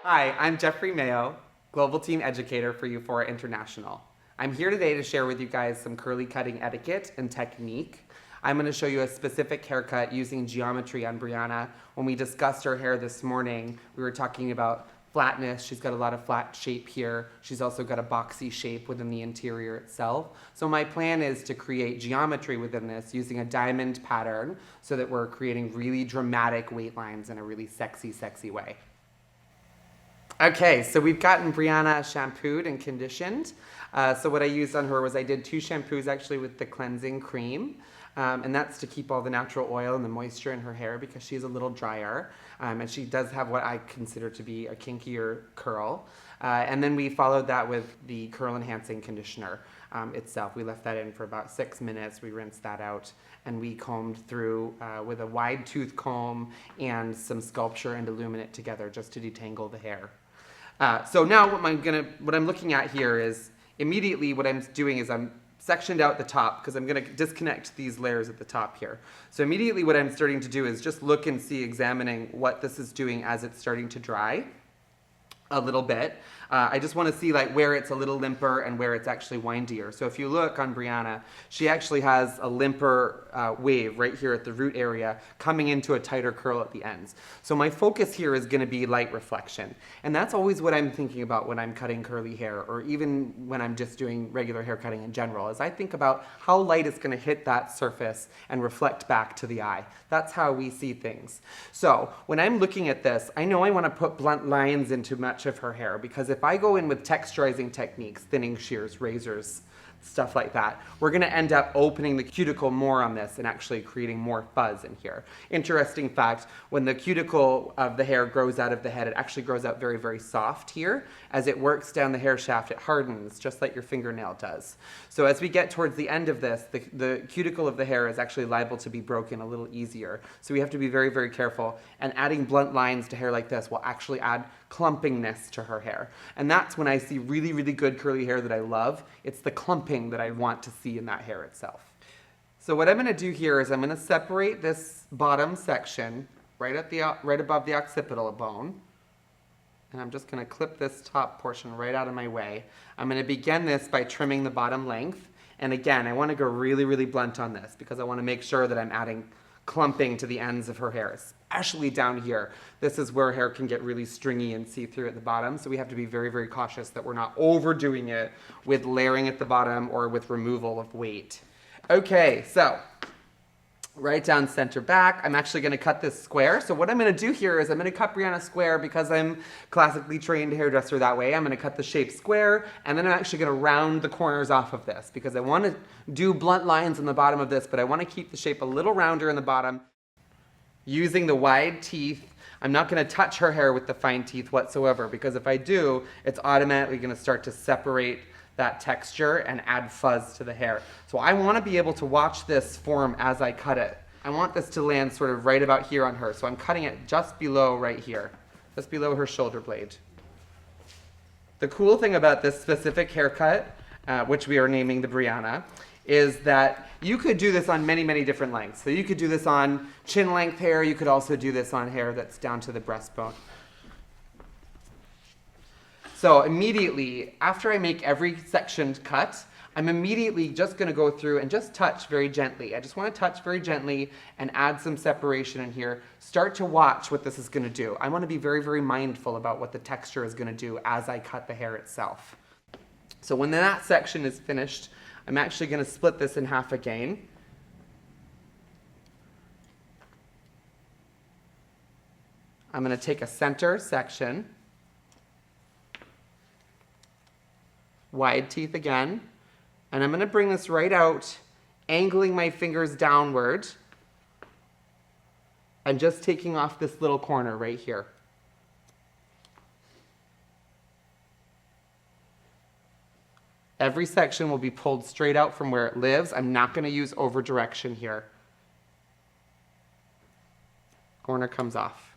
Hi, I'm Jeffrey Mayo, Global Team Educator for Eufora International. I'm here today to share with you guys some curly cutting etiquette and technique. I'm going to show you a specific haircut using geometry on Brianna. When we discussed her hair this morning, we were talking about flatness. She's got a lot of flat shape here. She's also got a boxy shape within the interior itself. So my plan is to create geometry within this using a diamond pattern so that we're creating really dramatic weight lines in a really sexy way. Okay, so we've gotten Brianna shampooed and conditioned. So what I used on her was I did 2 shampoos actually with the cleansing cream. And that's to keep all the natural oil and the moisture in her hair because she's a little drier. And she does have what I consider to be a kinkier curl. And then we followed that with the curl enhancing conditioner itself. We left that in for about 6 minutes. We rinsed that out and we combed through with a wide tooth comb and some sculpture and illuminate together just to detangle the hair. So now what I'm looking at here is immediately what I'm doing is I'm sectioned out the top because I'm going to disconnect these layers at the top here. So immediately what I'm starting to do is just look and see, examining what this is doing as it's starting to dry a little bit. I just want to see like where it's a little limper and where it's actually windier. So if you look on Brianna, she actually has a limper wave right here at the root area coming into a tighter curl at the ends. So my focus here is going to be light reflection. And that's always what I'm thinking about when I'm cutting curly hair, or even when I'm just doing regular hair cutting in general, is I think about how light is going to hit that surface and reflect back to the eye. That's how we see things. So when I'm looking at this, I know I want to put blunt lines into much of her hair, because if I go in with texturizing techniques, thinning shears, razors, stuff like that, we're going to end up opening the cuticle more on this and actually creating more fuzz in here. Interesting fact, when the cuticle of the hair grows out of the head, it actually grows out very soft here. As it works down the hair shaft, it hardens just like your fingernail does. So as we get towards the end of this, the cuticle of the hair is actually liable to be broken a little easier. So we have to be very careful, and adding blunt lines to hair like this will actually add clumpingness to her hair. And that's when I see really good curly hair that I love. It's the clumping that I want to see in that hair itself. So what I'm going to do here is I'm going to separate this bottom section right above the occipital bone. And I'm just going to clip this top portion right out of my way. I'm going to begin this by trimming the bottom length. And again, I want to go really blunt on this because I want to make sure that I'm adding clumping to the ends of her hair, especially down here. This is where hair can get really stringy and see-through at the bottom, so we have to be very cautious that we're not overdoing it with layering at the bottom or with removal of weight. Okay, so right down center back, I'm actually going to cut this square. So what I'm going to do here is I'm going to cut Brianna square because I'm classically trained hairdresser that way. I'm going to cut the shape square, and then I'm actually going to round the corners off of this because I want to do blunt lines on the bottom of this, but I want to keep the shape a little rounder in the bottom. Using the wide teeth, I'm not going to touch her hair with the fine teeth whatsoever, because if I do, it's automatically going to start to separate that texture and add fuzz to the hair. So I want to be able to watch this form as I cut it. I want this to land sort of right about here on her, so I'm cutting it just below right here, just below her shoulder blade. The cool thing about this specific haircut, which we are naming the Brianna, is that you could do this on many different lengths. So you could do this on chin length hair, you could also do this on hair that's down to the breastbone. So immediately, after I make every section cut, I'm immediately just going to go through and just touch very gently. I just want to touch very gently and add some separation in here. Start to watch what this is going to do. I want to be very mindful about what the texture is going to do as I cut the hair itself. So when that section is finished, I'm actually going to split this in half again. I'm going to take a center section, wide teeth again, and I'm going to bring this right out, angling my fingers downward and just taking off this little corner right here. Every section will be pulled straight out from where it lives. I'm not going to use over direction here. Corner comes off.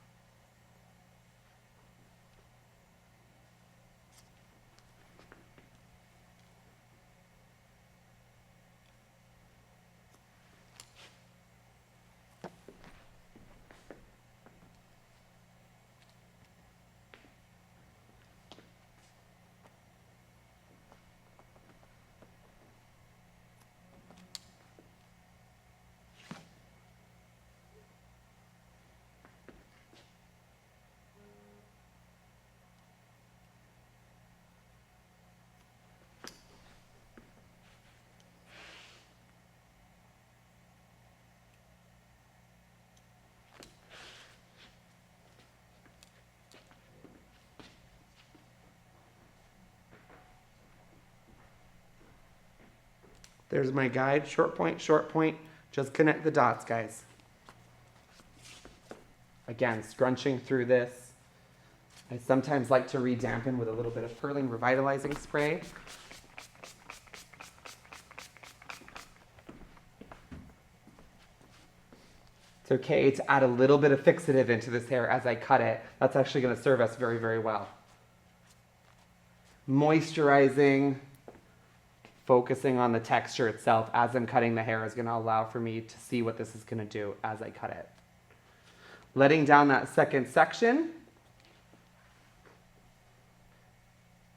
There's my guide, short point, just connect the dots, guys. Again, scrunching through this. I sometimes like to re-dampen with a little bit of Perling Revitalizing Spray. It's okay to add a little bit of fixative into this hair as I cut it. That's actually going to serve us very, very well. Moisturizing, focusing on the texture itself as I'm cutting the hair is going to allow for me to see what this is going to do as I cut it. Letting down that second section.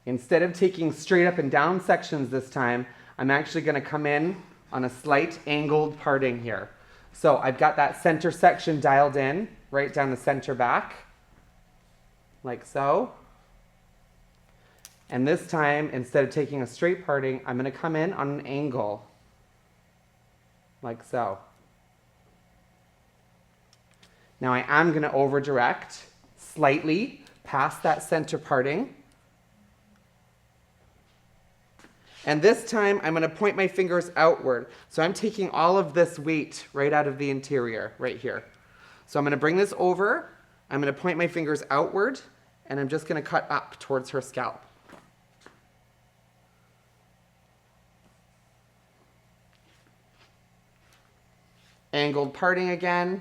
Instead of taking straight up and down sections this time, I'm actually going to come in on a slight angled parting here. So I've got that center section dialed in, right down the center back, like so. And this time, instead of taking a straight parting, I'm going to come in on an angle, like so. Now I am going to over direct slightly past that center parting. And this time I'm going to point my fingers outward. So I'm taking all of this weight right out of the interior, right here. So I'm going to bring this over, I'm going to point my fingers outward, and I'm just going to cut up towards her scalp. Angled parting again.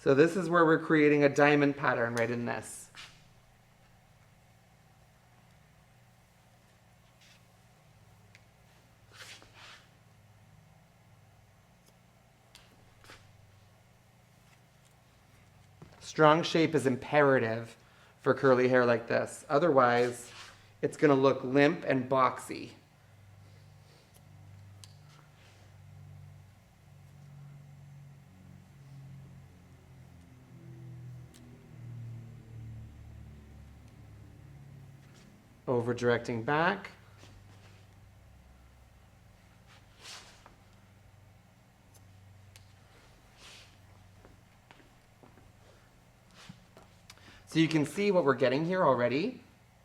So this is where we're creating a diamond pattern right in this. Strong shape is imperative for curly hair like this. Otherwise, it's going to look limp and boxy. Over directing back. So you can see what we're getting here already,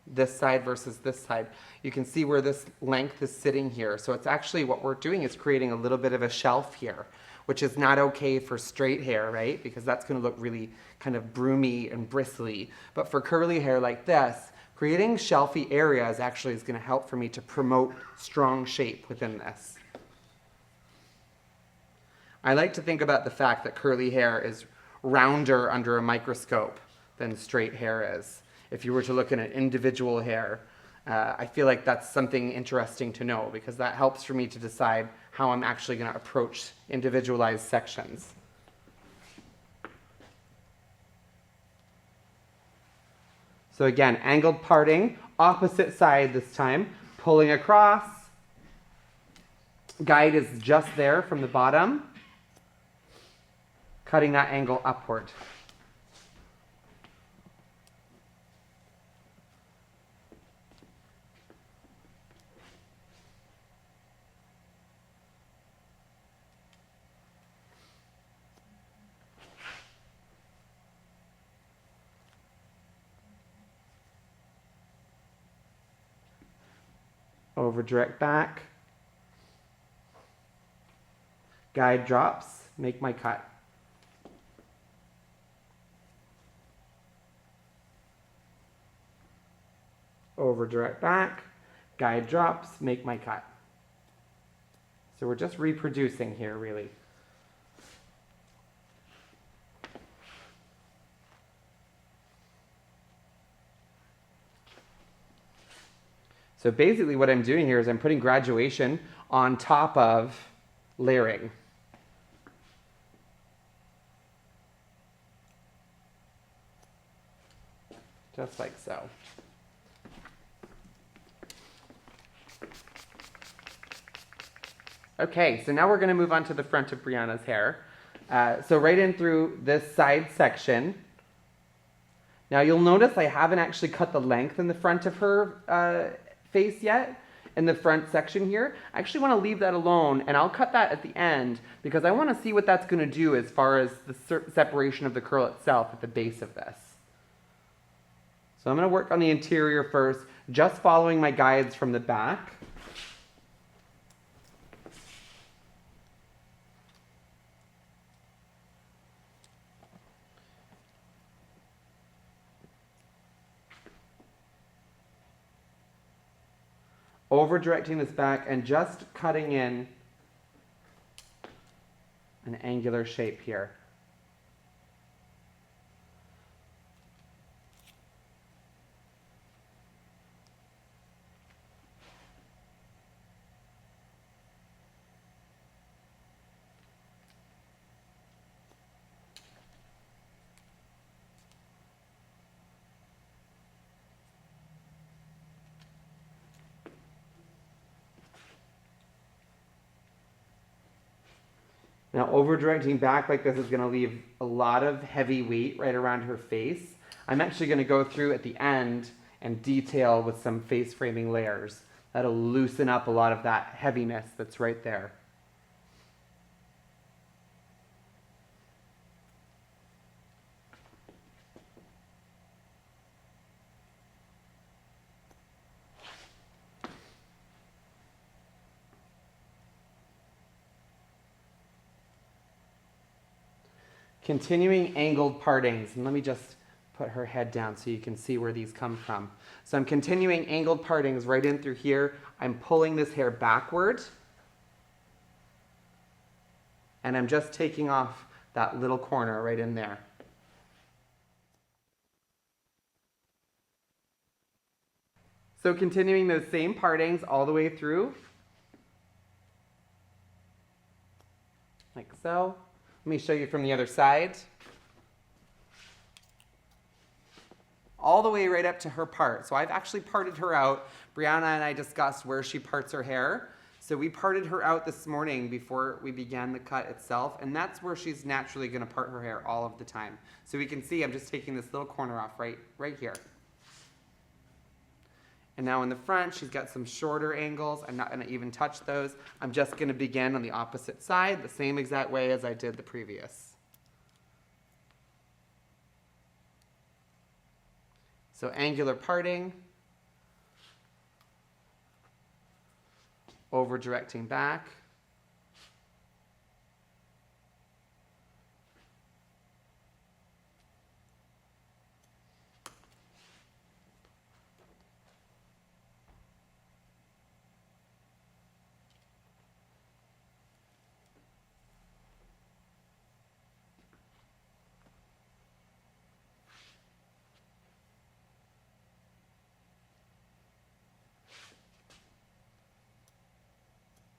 this side versus this side. You can see where this length is sitting here. So it's actually what we're doing is creating a little bit of a shelf here, which is not okay for straight hair, right? Because that's going to look really kind of broomy and bristly. But for curly hair like this, creating shelfy areas actually is going to help for me to promote strong shape within this. I like to think about the fact that curly hair is rounder under a microscope than straight hair is. If you were to look at an individual hair, I feel like that's something interesting to know because that helps for me to decide how I'm actually going to approach individualized sections. So again, angled parting, opposite side this time, pulling across. Guide is just there from the bottom, cutting that angle upward. Over direct back. Guide drops, make my cut. Over direct back, guide drops, make my cut. So we're just reproducing here, really. So basically what I'm doing here is I'm putting graduation on top of layering. Just like so. Okay, so now we're going to move on to the front of Brianna's hair. So right in through this side section. Now you'll notice I haven't actually cut the length in the front of her face yet, in the front section here. I actually want to leave that alone, and I'll cut that at the end because I want to see what that's going to do as far as the separation of the curl itself at the base of this. So I'm going to work on the interior first, just following my guides from the back. Over directing this back and just cutting in an angular shape here. Now, over directing back like this is going to leave a lot of heavy weight right around her face. I'm actually going to go through at the end and detail with some face framing layers. That'll loosen up a lot of that heaviness that's right there. Continuing angled partings, and let me just put her head down so you can see where these come from. So I'm continuing angled partings right in through here. I'm pulling this hair backward, and I'm just taking off that little corner right in there. So continuing those same partings all the way through, like so. Let me show you from the other side. All the way right up to her part. So I've actually parted her out. Brianna and I discussed where she parts her hair. So we parted her out this morning before we began the cut itself, and that's where she's naturally going to part her hair all of the time. So we can see I'm just taking this little corner off right here. And now in the front, she's got some shorter angles. I'm not going to even touch those. I'm just going to begin on the opposite side, the same exact way as I did the previous. So angular parting, over directing back.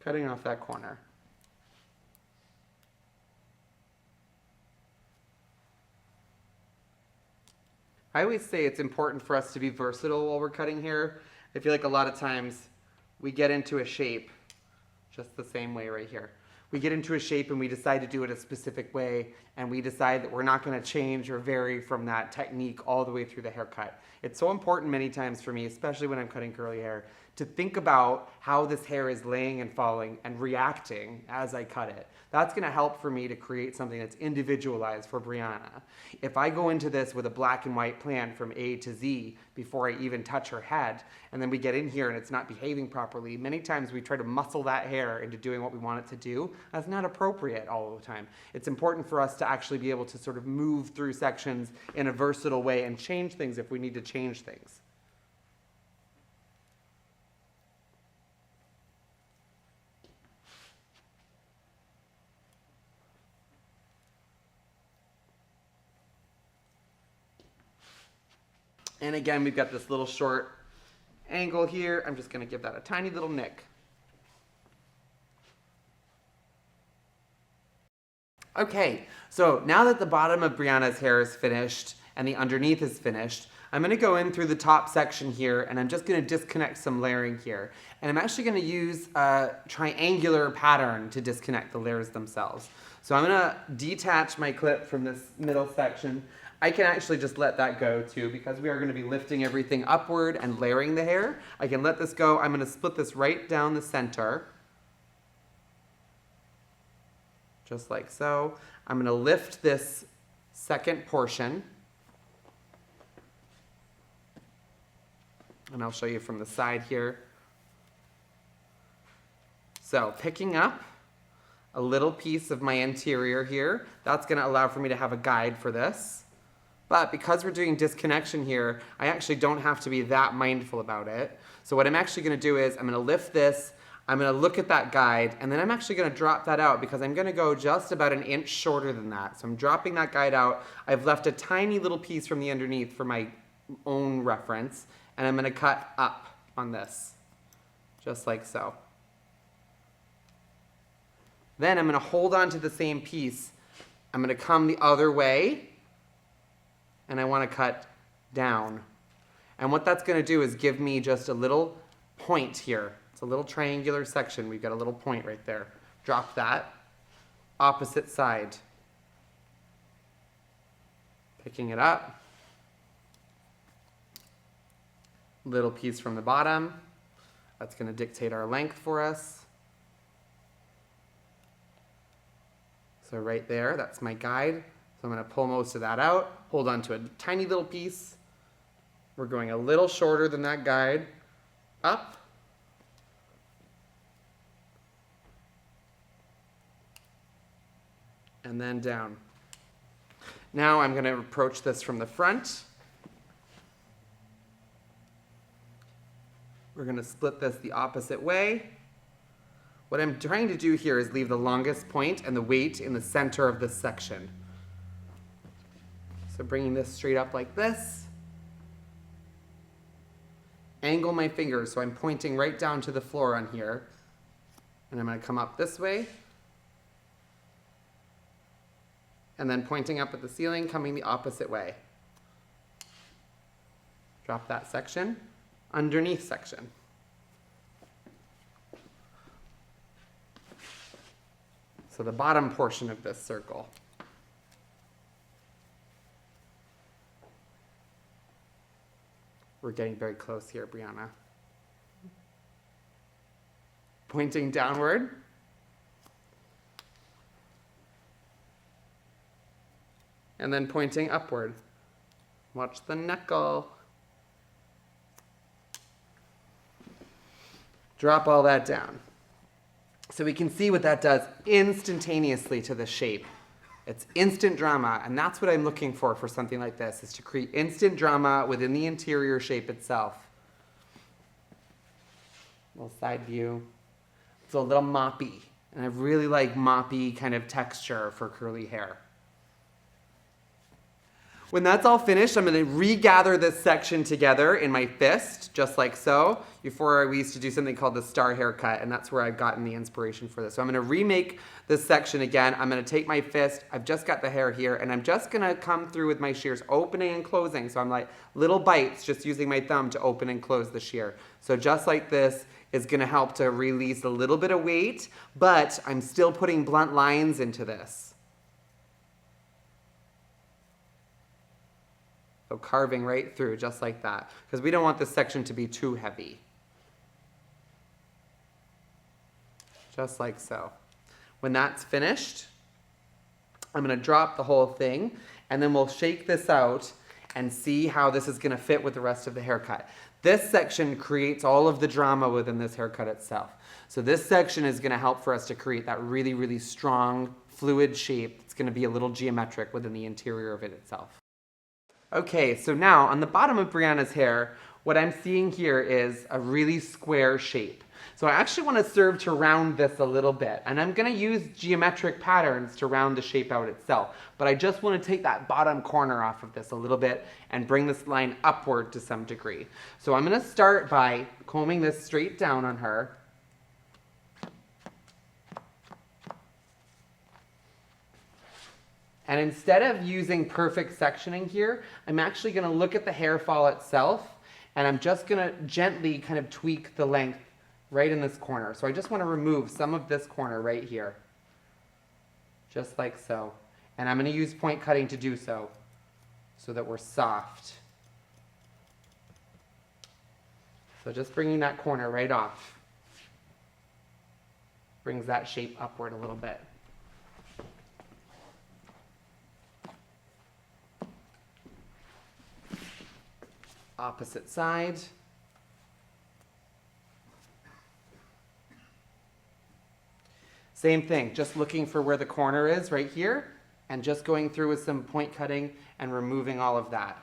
Cutting off that corner. I always say it's important for us to be versatile while we're cutting hair. I feel like a lot of times we get into a shape just the same way right here. We get into a shape and we decide to do it a specific way, and we decide that we're not going to change or vary from that technique all the way through the haircut. It's so important many times for me, especially when I'm cutting curly hair, to think about how this hair is laying and falling and reacting as I cut it. That's going to help for me to create something that's individualized for Brianna. If I go into this with a black and white plan from A to Z before I even touch her head, and then we get in here and it's not behaving properly, many times we try to muscle that hair into doing what we want it to do. That's not appropriate all the time. It's important for us to actually be able to sort of move through sections in a versatile way and change things if we need to change things. And again, we've got this little short angle here. I'm just going to give that a tiny little nick. Okay, so now that the bottom of Brianna's hair is finished and the underneath is finished, I'm going to go in through the top section here, and I'm just going to disconnect some layering here. And I'm actually going to use a triangular pattern to disconnect the layers themselves. So I'm going to detach my clip from this middle section. I can actually just let that go too, because we are going to be lifting everything upward and layering the hair. I can let this go. I'm going to split this right down the center. Just like so. I'm going to lift this second portion. And I'll show you from the side here. So picking up a little piece of my interior here, that's going to allow for me to have a guide for this. But because we're doing disconnection here, I actually don't have to be that mindful about it. So what I'm actually going to do is I'm going to lift this, I'm going to look at that guide, and then I'm actually going to drop that out because I'm going to go just about an inch shorter than that. So I'm dropping that guide out. I've left a tiny little piece from the underneath for my own reference, and I'm going to cut up on this, just like so. Then I'm going to hold on to the same piece. I'm going to come the other way, and I want to cut down. And what that's going to do is give me just a little point here. It's a little triangular section. We've got a little point right there. Drop that. Opposite side. Picking it up. Little piece from the bottom. That's going to dictate our length for us. So right there, that's my guide. So I'm going to pull most of that out, hold on to a tiny little piece. We're going a little shorter than that guide. Up. And then down. Now I'm going to approach this from the front. We're going to split this the opposite way. What I'm trying to do here is leave the longest point and the weight in the center of this section. So bringing this straight up like this. Angle my fingers so I'm pointing right down to the floor on here. And I'm going to come up this way. And then pointing up at the ceiling, coming the opposite way. Drop that section. Underneath section. So the bottom portion of this circle. We're getting very close here, Brianna. Pointing downward. And then pointing upward. Watch the knuckle. Drop all that down. So we can see what that does instantaneously to the shape. It's instant drama, and that's what I'm looking for something like this, is to create instant drama within the interior shape itself. Little side view. It's a little moppy, and I really like moppy kind of texture for curly hair. When that's all finished, I'm going to regather this section together in my fist, just like so. Before, we used to do something called the star haircut, and that's where I've gotten the inspiration for this. So I'm going to remake this section again. I'm going to take my fist. I've just got the hair here, and I'm just going to come through with my shears, opening and closing. So I'm like little bites, just using my thumb to open and close the shear. So just like this is going to help to release a little bit of weight, but I'm still putting blunt lines into this. So carving right through, just like that, because we don't want this section to be too heavy. Just like so. When that's finished, I'm going to drop the whole thing, and then we'll shake this out and see how this is going to fit with the rest of the haircut. This section creates all of the drama within this haircut itself. So this section is going to help for us to create that really, really strong, fluid shape. It's going to be a little geometric within the interior of it itself. Okay, so now on the bottom of Brianna's hair, what I'm seeing here is a really square shape. So I actually want to serve to round this a little bit, and I'm going to use geometric patterns to round the shape out itself. But I just want to take that bottom corner off of this a little bit and bring this line upward to some degree. So I'm going to start by combing this straight down on her. And instead of using perfect sectioning here, I'm actually going to look at the hair fall itself, and I'm just going to gently kind of tweak the length right in this corner. So I just want to remove some of this corner right here, just like so. And I'm going to use point cutting to do so. so that we're soft. So just bringing that corner right off brings that shape upward a little bit. Opposite side. Same thing, just looking for where the corner is right here and just going through with some point cutting and removing all of that.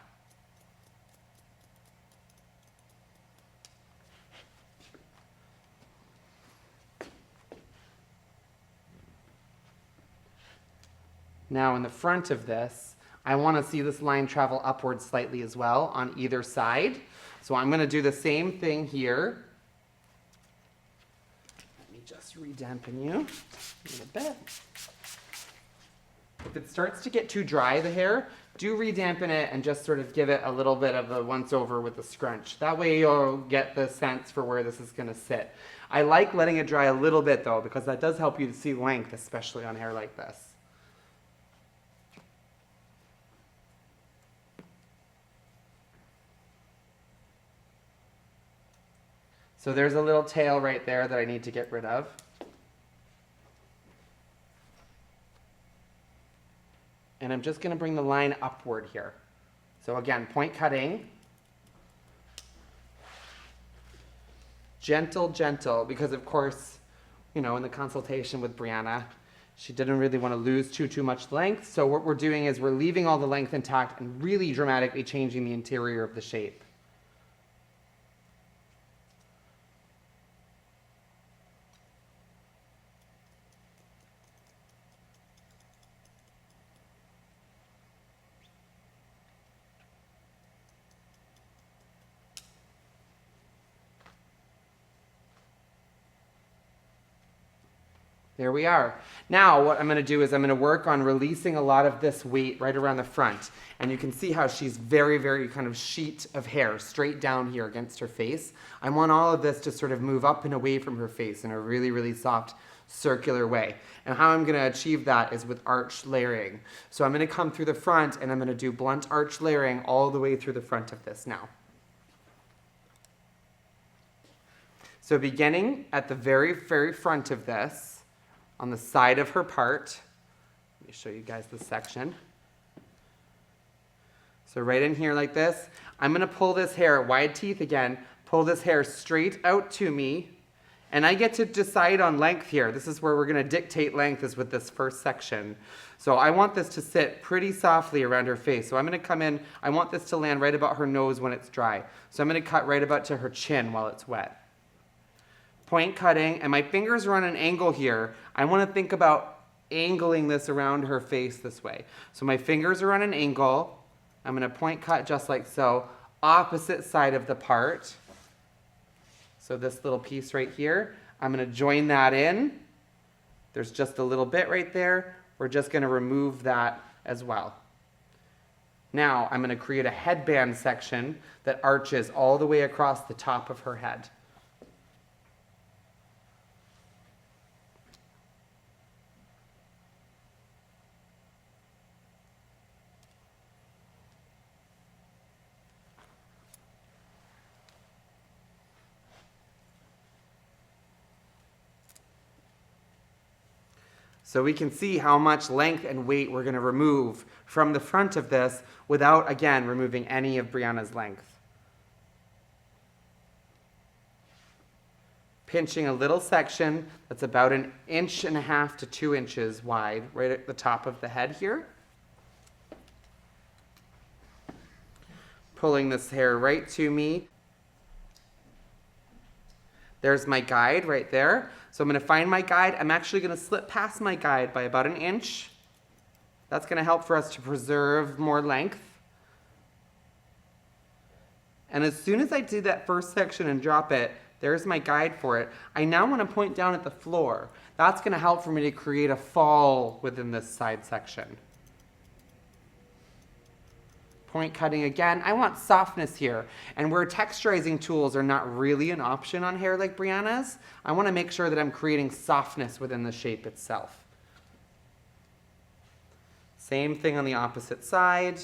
Now in the front of this, I want to see this line travel upward slightly as well on either side. So I'm going to do the same thing here. Let me just re-dampen you a little bit. If it starts to get too dry, the hair, do re-dampen it and just sort of give it a little bit of a once over with the scrunch. That way you'll get the sense for where this is going to sit. I like letting it dry a little bit though, because that does help you to see length, especially on hair like this. So there's a little tail right there that I need to get rid of. And I'm just going to bring the line upward here. So again, point cutting. Gentle, gentle, because of course, you know, in the consultation with Brianna, she didn't really want to lose too much length. So what we're doing is we're leaving all the length intact and really dramatically changing the interior of the shape. There we are. Now what I'm going to do is I'm going to work on releasing a lot of this weight right around the front. And you can see how she's very kind of sheet of hair straight down here against her face. I want all of this to sort of move up and away from her face in a really soft circular way. And how I'm going to achieve that is with arch layering. So I'm going to come through the front and I'm going to do blunt arch layering all the way through the front of this now. So beginning at the very front of this, on the side of her part, let me show you guys this section. So right in here like this, I'm gonna pull this hair, wide teeth again, pull this hair straight out to me, and I get to decide on length here. This is where we're gonna dictate length, is with this first section. So I want this to sit pretty softly around her face. So I'm gonna come in, I want this to land right about her nose when it's dry. So I'm gonna cut right about to her chin while it's wet. Point cutting, and my fingers are on an angle here. I want to think about angling this around her face this way. So my fingers are on an angle. I'm going to point cut just like so, opposite side of the part. So this little piece right here, I'm going to join that in. There's just a little bit right there. We're just going to remove that as well. Now I'm going to create a headband section that arches all the way across the top of her head. So we can see how much length and weight we're going to remove from the front of this without, again, removing any of Brianna's length. Pinching a little section that's about 1.5 inches to 2 inches wide, right at the top of the head here. Pulling this hair right to me. There's my guide right there. So I'm going to find my guide. I'm actually going to slip past my guide by about 1 inch. That's going to help for us to preserve more length. And as soon as I do that first section and drop it, there's my guide for it. I now want to point down at the floor. That's going to help for me to create a fall within this side section. Point cutting again. I want softness here. And where texturizing tools are not really an option on hair like Brianna's, I want to make sure that I'm creating softness within the shape itself. Same thing on the opposite side.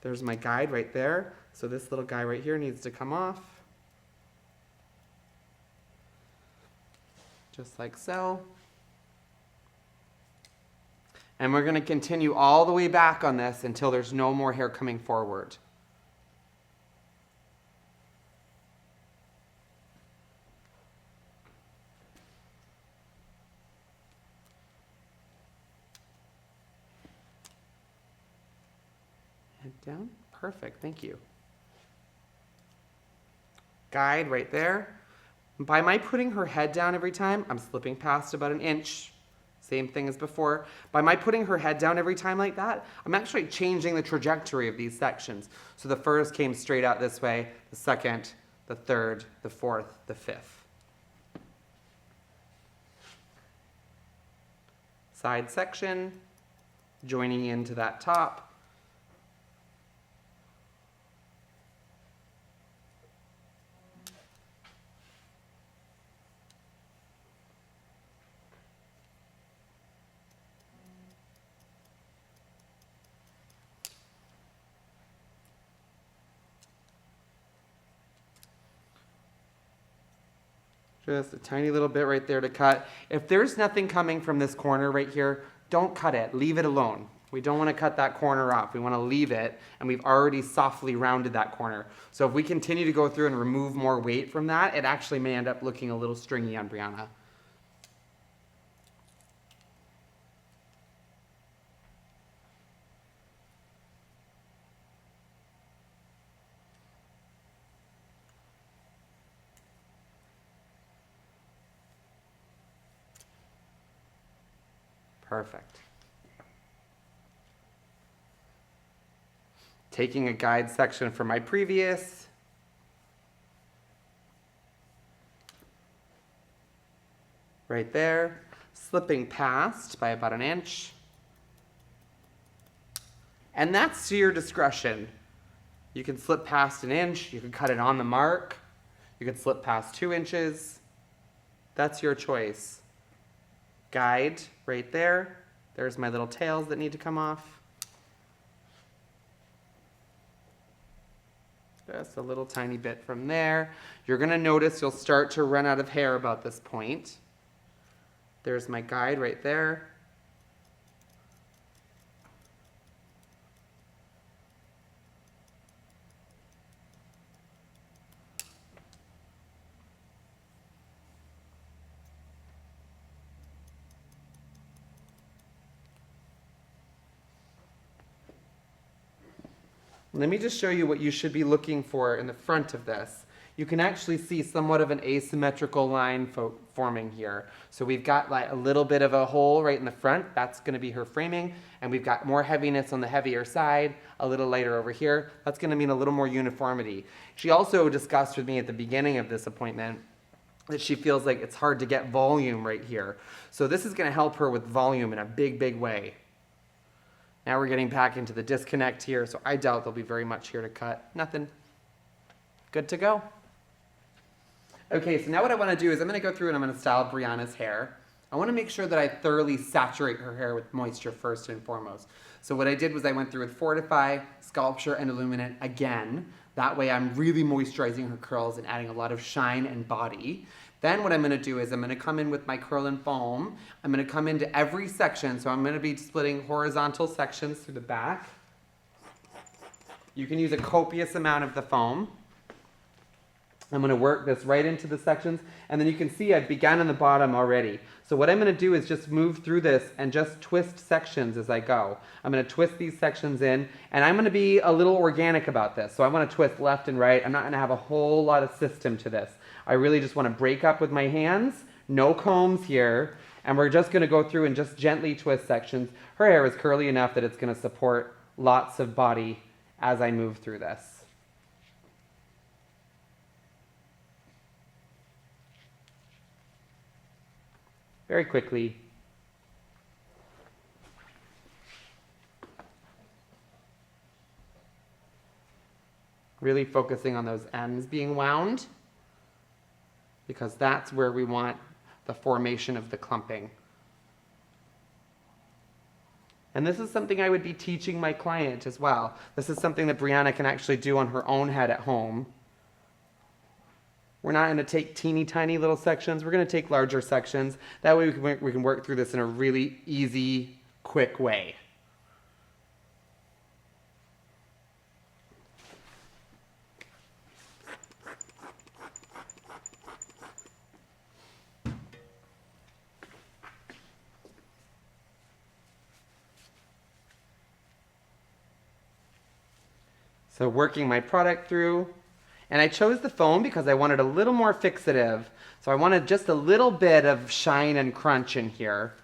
There's my guide right there. So this little guy right here needs to come off. Just like so. And we're going to continue all the way back on this until there's no more hair coming forward. Head down. Perfect. Thank you. Guide right there. By my putting her head down every time, I'm slipping past about an inch. Same thing as before. By my putting her head down every time like that, I'm actually changing the trajectory of these sections. So the first came straight out this way, the second, the third, the fourth, the fifth. Side section, joining into that top. Just a tiny little bit right there to cut. If there's nothing coming from this corner right here, don't cut it. Leave it alone. We don't want to cut that corner off. We want to leave it, and we've already softly rounded that corner. So if we continue to go through and remove more weight from that, it actually may end up looking a little stringy on Brianna. Perfect. Taking a guide section from my previous. Right there. Slipping past by about an inch. And that's to your discretion. You can slip past an inch. You can cut it on the mark. You can slip past 2 inches. That's your choice. Guide right there. There's my little tails that need to come off. Just a little tiny bit from there. You're going to notice you'll start to run out of hair about this point. There's my guide right there. Let me just show you what you should be looking for in the front of this. You can actually see somewhat of an asymmetrical line forming here. So we've got like a little bit of a hole right in the front. That's going to be her framing. And we've got more heaviness on the heavier side, a little lighter over here. That's going to mean a little more uniformity. She also discussed with me at the beginning of this appointment that she feels like it's hard to get volume right here. So this is going to help her with volume in a big, big way. Now we're getting back into the disconnect here, so I doubt there'll be very much here to cut. Nothing. Good to go. Okay, so now what I want to do is I'm going to go through and I'm going to style Brianna's hair. I want to make sure that I thoroughly saturate her hair with moisture first and foremost. So what I did was I went through with Fortify, Sculpture, and Illuminate again. That way I'm really moisturizing her curls and adding a lot of shine and body. Then what I'm going to do is I'm going to come in with my curl and foam. I'm going to come into every section. So I'm going to be splitting horizontal sections through the back. You can use a copious amount of the foam. I'm going to work this right into the sections. And then you can see I've begun on the bottom already. So what I'm going to do is just move through this and just twist sections as I go. I'm going to twist these sections in. And I'm going to be a little organic about this. So I want to twist left and right. I'm not going to have a whole lot of system to this. I really just want to break up with my hands, no combs here, and we're just going to go through and just gently twist sections. Her hair is curly enough that it's going to support lots of body as I move through this. Very quickly. Really focusing on those ends being wound, because that's where we want the formation of the clumping. And this is something I would be teaching my client as well. This is something that Brianna can actually do on her own head at home. We're not going to take teeny tiny little sections. We're going to take larger sections. That way we can work through this in a really easy, quick way. So working my product through, and I chose the foam because I wanted a little more fixative. So I wanted just a little bit of shine and crunch in here.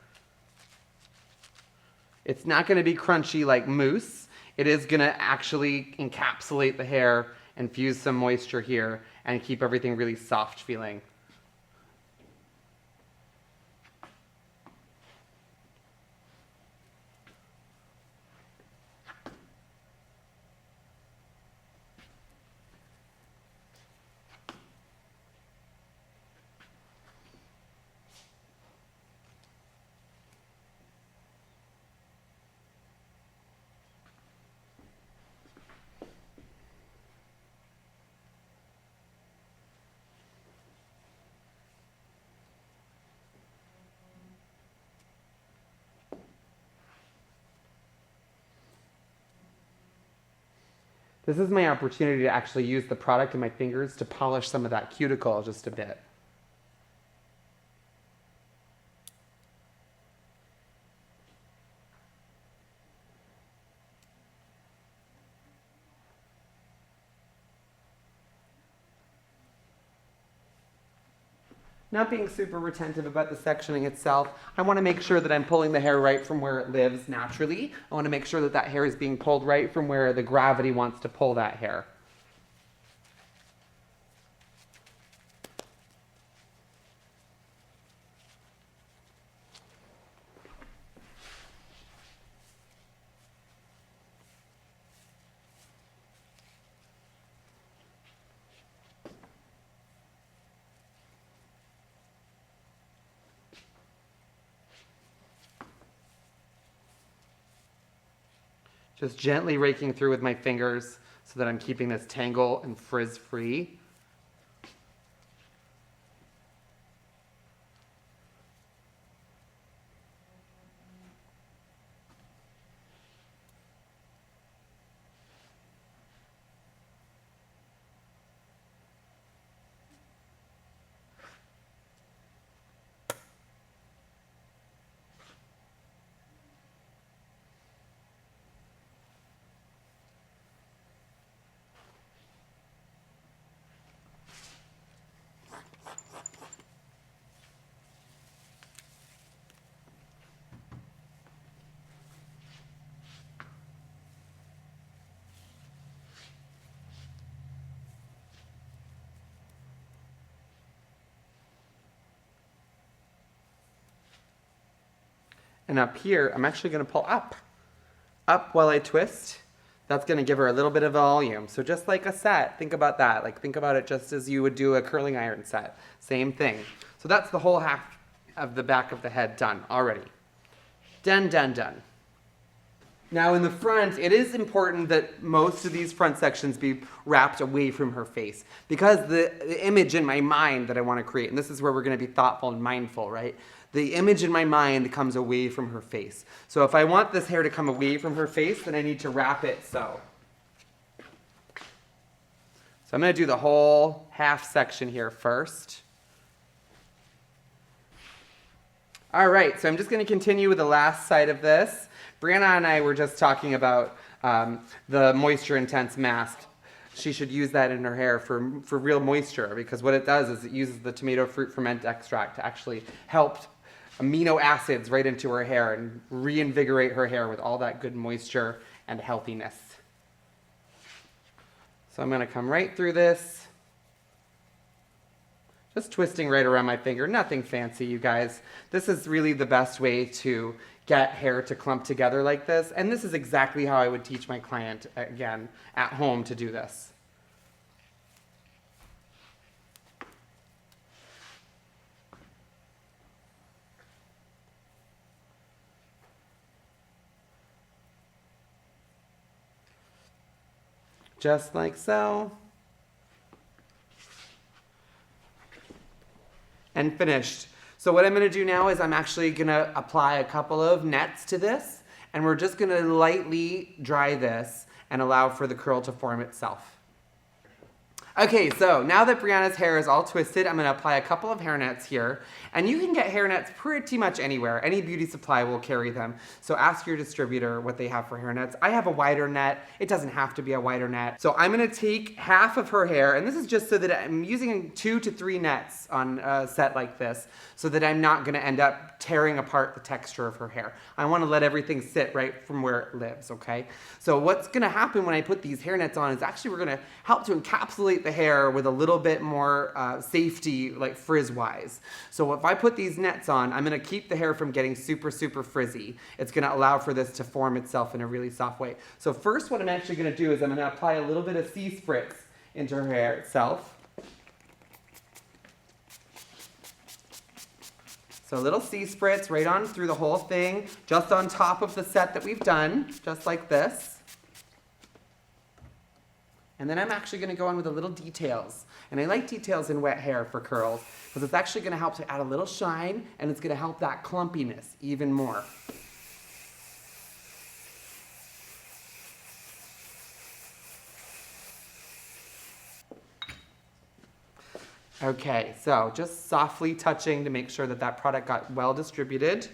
It's not going to be crunchy like mousse. It is going to actually encapsulate the hair, infuse some moisture here, and keep everything really soft feeling. This is my opportunity to actually use the product in my fingers to polish some of that cuticle just a bit. Not being super retentive about the sectioning itself. I want to make sure that I'm pulling the hair right from where it lives naturally. I want to make sure that that hair is being pulled right from where the gravity wants to pull that hair. Just gently raking through with my fingers so that I'm keeping this tangle and frizz free. And up here, I'm actually going to pull up while I twist. That's going to give her a little bit of volume. So just like a set, think about that. Like think about it just as you would do a curling iron set. Same thing. So that's the whole half of the back of the head done already. Done, done, done. Now in the front, it is important that most of these front sections be wrapped away from her face because the image in my mind that I want to create, and this is where we're going to be thoughtful and mindful, right? The image in my mind comes away from her face. So if I want this hair to come away from her face, then I need to wrap it so. So I'm going to do the whole half section here first. All right, so I'm just going to continue with the last side of this. Brianna and I were just talking about the moisture intense mask. She should use that in her hair for real moisture because what it does is it uses the tomato fruit ferment extract to actually help amino acids right into her hair and reinvigorate her hair with all that good moisture and healthiness. So I'm going to come right through this. Just twisting right around my finger. Nothing fancy, you guys. This is really the best way to get hair to clump together like this. And this is exactly how I would teach my client, again, at home to do this. Just like so. And finished. So what I'm gonna do now is I'm actually gonna apply a couple of nets to this, and we're just gonna lightly dry this and allow for the curl to form itself. Okay, so now that Brianna's hair is all twisted, I'm gonna apply a couple of hairnets here. And you can get hairnets pretty much anywhere. Any beauty supply will carry them. So ask your distributor what they have for hairnets. I have a wider net. It doesn't have to be a wider net. So I'm gonna take half of her hair, and this is just so that I'm using 2 to 3 nets on a set like this, so that I'm not gonna end up tearing apart the texture of her hair. I wanna let everything sit right from where it lives, okay? So what's gonna happen when I put these hairnets on is actually we're gonna help to encapsulate the hair with a little bit more safety, like frizz-wise. So if I put these nets on, I'm gonna keep the hair from getting super, super frizzy. It's gonna allow for this to form itself in a really soft way. So first what I'm actually gonna do is I'm gonna apply a little bit of sea spritz into her hair itself. So a little sea spritz right on through the whole thing, just on top of the set that we've done, just like this. And then I'm actually gonna go on with the little details. And I like details in wet hair for curls, because it's actually gonna help to add a little shine, and it's gonna help that clumpiness even more. Okay, so just softly touching to make sure that that product got well distributed.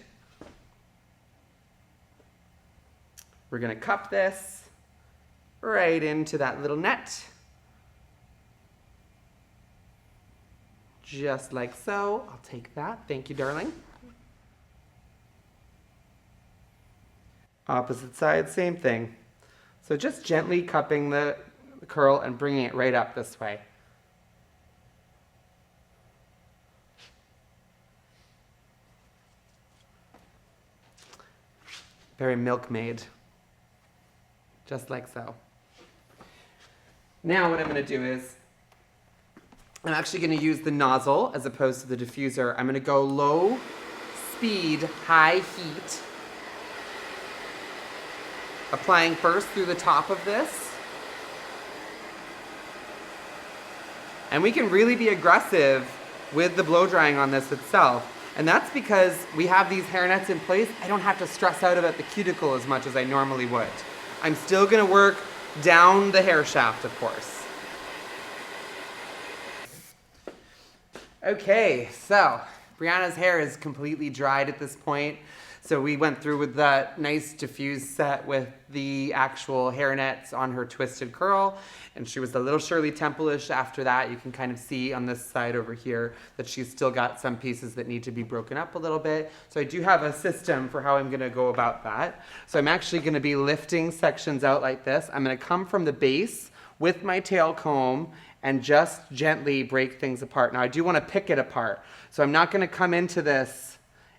We're gonna cup this right into that little net. Just like so. I'll take that. Thank you, darling. Opposite side, same thing. So just gently cupping the curl and bringing it right up this way. Very milkmaid. Just like so. Now what I'm going to do is, I'm actually going to use the nozzle as opposed to the diffuser. I'm going to go low speed, high heat. Applying first through the top of this. And we can really be aggressive with the blow drying on this itself. And that's because we have these hairnets in place. I don't have to stress out about the cuticle as much as I normally would. I'm still going to work down the hair shaft, of course. Okay, so Brianna's hair is completely dried at this point. So we went through with that nice diffuse set with the actual hairnets on her twisted curl. And she was a little Shirley Temple-ish after that. You can kind of see on this side over here that she's still got some pieces that need to be broken up a little bit. So I do have a system for how I'm gonna go about that. So I'm actually gonna be lifting sections out like this. I'm gonna come from the base with my tail comb and just gently break things apart. Now I do wanna pick it apart. So I'm not gonna come into this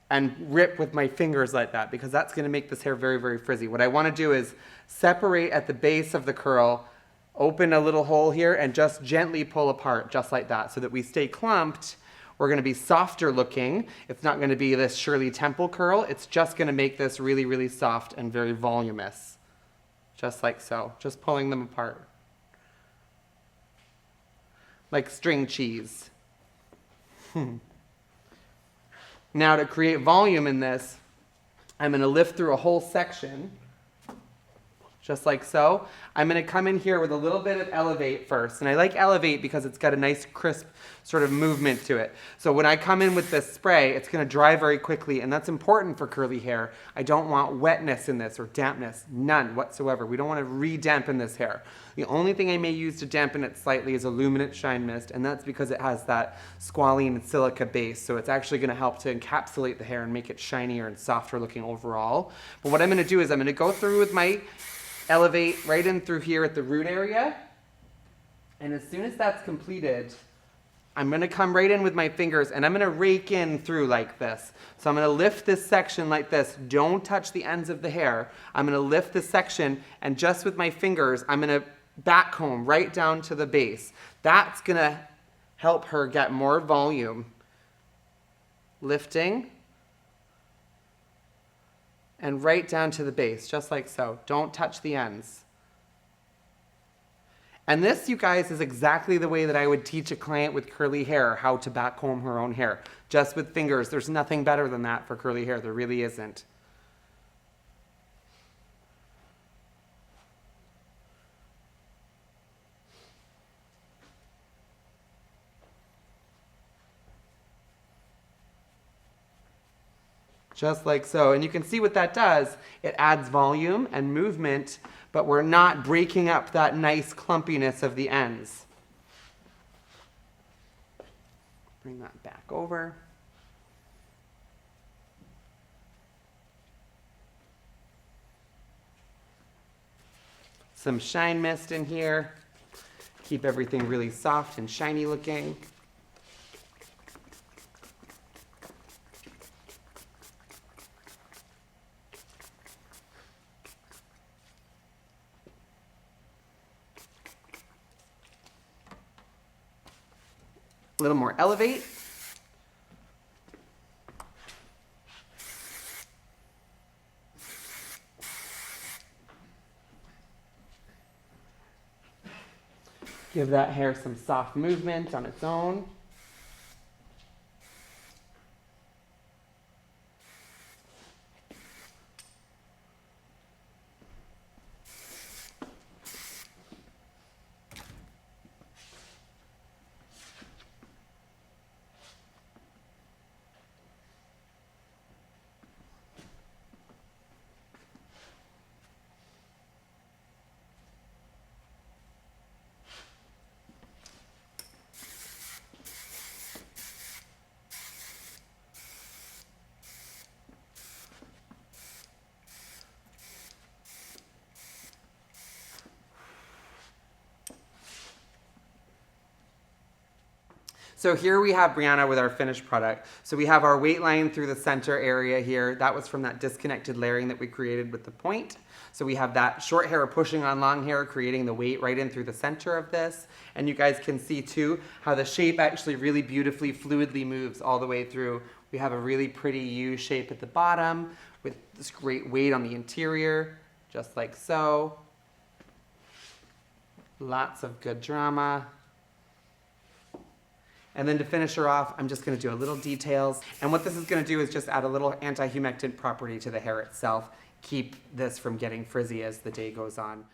and rip with my fingers like that, because that's gonna make this hair very, very frizzy. What I wanna do is separate at the base of the curl, open a little hole here, and just gently pull apart, just like that, so that we stay clumped. We're gonna be softer looking. It's not gonna be this Shirley Temple curl. It's just gonna make this really, really soft and very voluminous. Just like so, just pulling them apart. Like string cheese. Now to create volume in this, I'm gonna lift through a whole section, just like so. I'm gonna come in here with a little bit of Elevate first. And I like Elevate because it's got a nice crisp sort of movement to it. So when I come in with this spray, it's gonna dry very quickly, and that's important for curly hair. I don't want wetness in this or dampness, none whatsoever. We don't wanna re-dampen this hair. The only thing I may use to dampen it slightly is a luminant shine mist, and that's because it has that squalene silica base, so it's actually gonna help to encapsulate the hair and make it shinier and softer looking overall. But what I'm gonna do is I'm gonna go through with my Elevate right in through here at the root area, and as soon as that's completed, I'm gonna come right in with my fingers and I'm gonna rake in through like this. So I'm gonna lift this section like this. Don't touch the ends of the hair. I'm gonna lift this section, and just with my fingers, I'm gonna back comb right down to the base. That's gonna help her get more volume. Lifting. And right down to the base, just like so. Don't touch the ends. And this, you guys, is exactly the way that I would teach a client with curly hair how to back comb her own hair. Just with fingers. There's nothing better than that for curly hair. There really isn't. Just like so. And you can see what that does. It adds volume and movement, but we're not breaking up that nice clumpiness of the ends. Bring that back over. Some shine mist in here. Keep everything really soft and shiny looking. A little more elevate. Give that hair some soft movement on its own. So here we have Brianna with our finished product. So we have our weight line through the center area here. That was from that disconnected layering that we created with the point. So we have that short hair pushing on long hair, creating the weight right in through the center of this. And you guys can see too how the shape actually really beautifully, fluidly moves all the way through. We have a really pretty U shape at the bottom with this great weight on the interior, just like so. Lots of good drama. And then to finish her off, I'm just gonna do a little details. And what this is gonna do is just add a little anti-humectant property to the hair itself. Keep this from getting frizzy as the day goes on.